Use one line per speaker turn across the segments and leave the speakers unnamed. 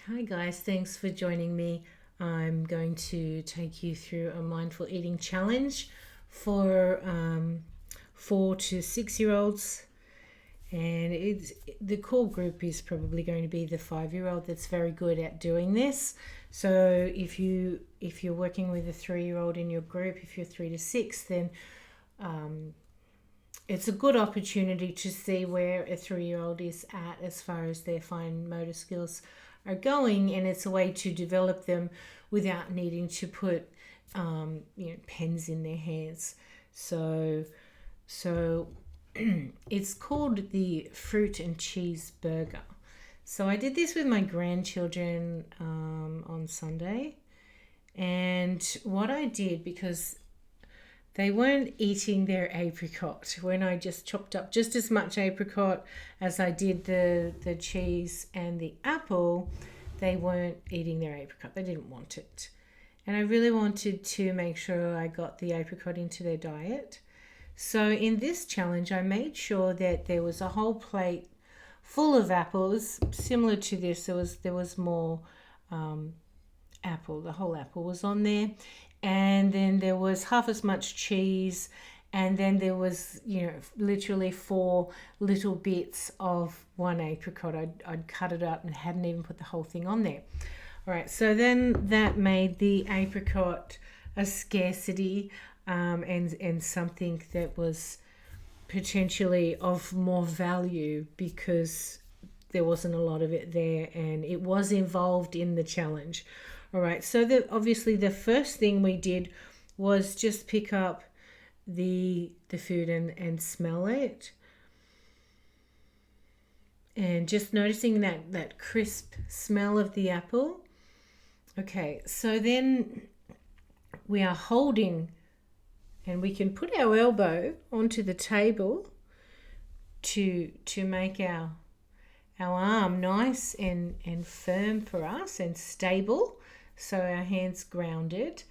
Hi guys, thanks for joining me. I'm going to take you through a mindful eating challenge for 4 to 6 year olds, and the core group is probably going to be the 5 year old that's very good at doing this. So if you're working with a 3 year old in your group, if you're 3 to 6, then it's a good opportunity to see where a 3 year old is at as far as their fine motor skills are going, and it's a way to develop them without needing to put pens in their hands. So it's called the fruit and cheese burger. So I did this with my grandchildren on Sunday, and what I did, because they weren't eating their apricot when I just chopped up just as much apricot as I did the cheese and the apple. They weren't eating their apricot. They didn't want it. And I really wanted to make sure I got the apricot into their diet. So in this challenge, I made sure that there was a whole plate full of apples. Similar to this, there was more apple. The whole apple was on there, and then there was half as much cheese, and then there was literally 4 little bits of one apricot. I'd cut it up and hadn't even put the whole thing on there. All right, so then that made the apricot a scarcity, and something that was potentially of more value because there wasn't a lot of it there and it was involved in the challenge. All right, so obviously the first thing we did was just pick up the food and smell it, and just noticing that crisp smell of the apple. Okay, so then we are holding, and we can put our elbow onto the table to make our arm nice and firm for us and stable, so our hands grounded.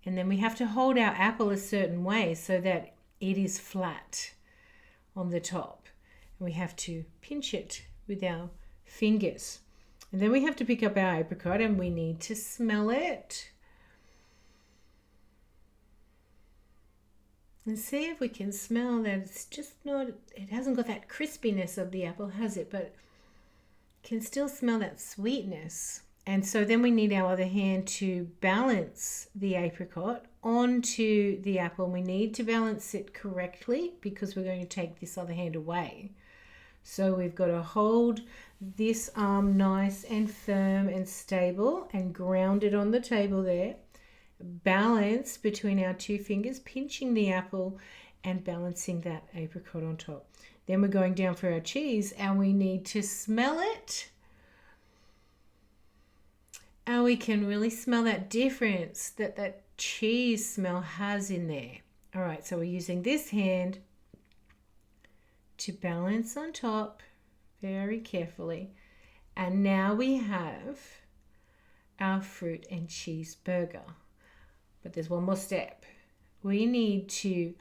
And then we have to hold our apple a certain way so that it is flat on the top. And we have to pinch it with our fingers. And then we have to pick up our apricot and we need to smell it. And see if we can smell that it's just not, it hasn't got that crispiness of the apple, has it? But can still smell that sweetness. And so then we need our other hand to balance the apricot onto the apple. We need to balance it correctly because we're going to take this other hand away. So we've got to hold this arm nice and firm and stable and grounded on the table there. Balance between our 2 fingers, pinching the apple and balancing that apricot on top. Then we're going down for our cheese and we need to smell it. And we can really smell that difference that cheese smell has in there. All right, so we're using this hand to balance on top very carefully. And now we have our fruit and cheese burger. But there's one more step. We need to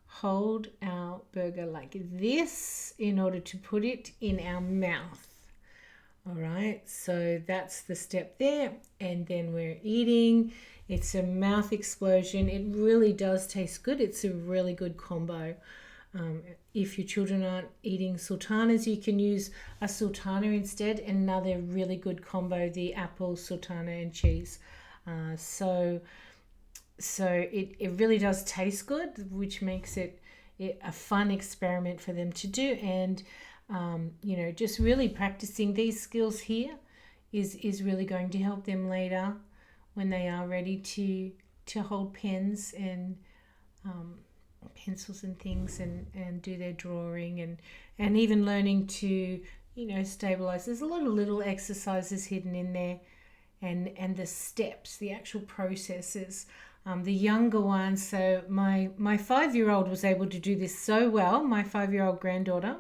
hold our burger like this in order to put it in our mouth. All right, so that's the step there. And then we're eating. It's a mouth explosion. It really does taste good. It's a really good combo. If your children aren't eating sultanas, you can use a sultana instead. Another really good combo, the apple, sultana, and cheese. So it really does taste good, which makes it a fun experiment for them to do. And just really practicing these skills here is really going to help them later when they are ready to hold pens and pencils and things and do their drawing and even learning to stabilize. There's a lot of little exercises hidden in there, and the steps, the actual processes. The younger ones, so my 5-year-old was able to do this so well, my 5-year-old granddaughter,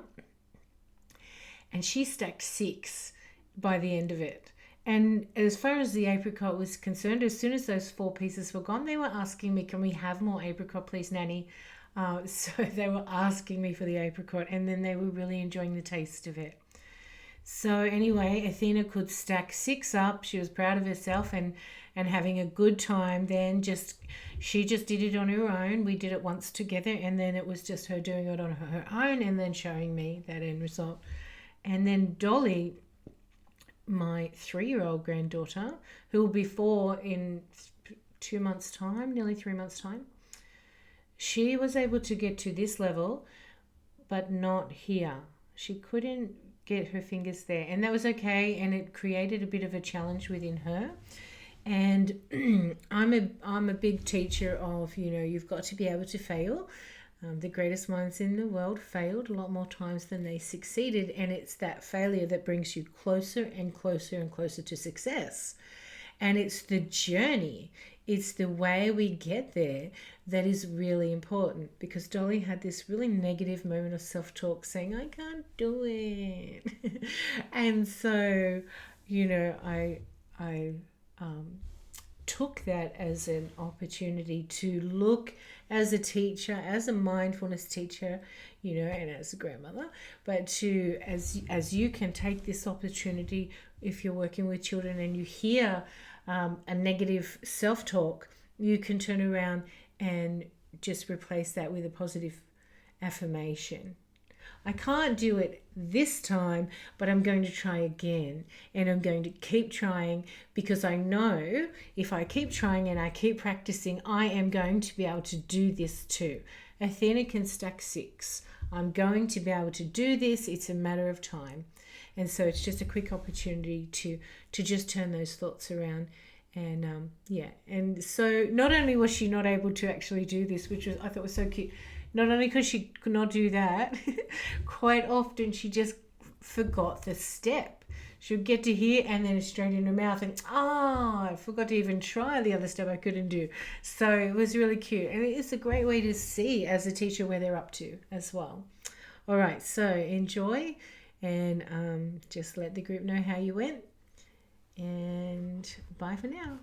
and she stacked 6 by the end of it. And as far as the apricot was concerned, as soon as those 4 pieces were gone, they were asking me, can we have more apricot, please, Nanny? So they were asking me for the apricot, and then they were really enjoying the taste of it. So anyway, Athena could stack 6 up. She was proud of herself and having a good time. Then she just did it on her own. We did it once together, and then it was just her doing it on her own and then showing me that end result. And then Dolly, my 3-year-old granddaughter, who will be 4 in 2 months' time, nearly 3 months' time, she was able to get to this level, but not here. She couldn't get her fingers there, and that was okay, and it created a bit of a challenge within her. And I'm a big teacher of, you've got to be able to fail. The greatest minds in the world failed a lot more times than they succeeded, and it's that failure that brings you closer and closer and closer to success. And it's the journey, it's the way we get there that is really important, because Dolly had this really negative moment of self-talk saying, I can't do it. And so, I took that as an opportunity to look as a teacher, as a mindfulness teacher, and as a grandmother, but to, as you can take this opportunity if you're working with children and you hear a negative self-talk, you can turn around and just replace that with a positive affirmation. I can't do it this time, but I'm going to try again, and I'm going to keep trying, because I know if I keep trying and I keep practicing, I am going to be able to do this too. Athena can stack 6. I'm going to be able to do this. It's a matter of time. And so it's just a quick opportunity to just turn those thoughts around. And and so not only was she not able to actually do this, which I thought was so cute, not only because she could not do that, quite often she just forgot the step. She would get to here and then straight in her mouth, and I forgot to even try the other step I couldn't do. So it was really cute, and it's a great way to see as a teacher where they're up to as well. All right, so enjoy, and just let the group know how you went, and bye for now.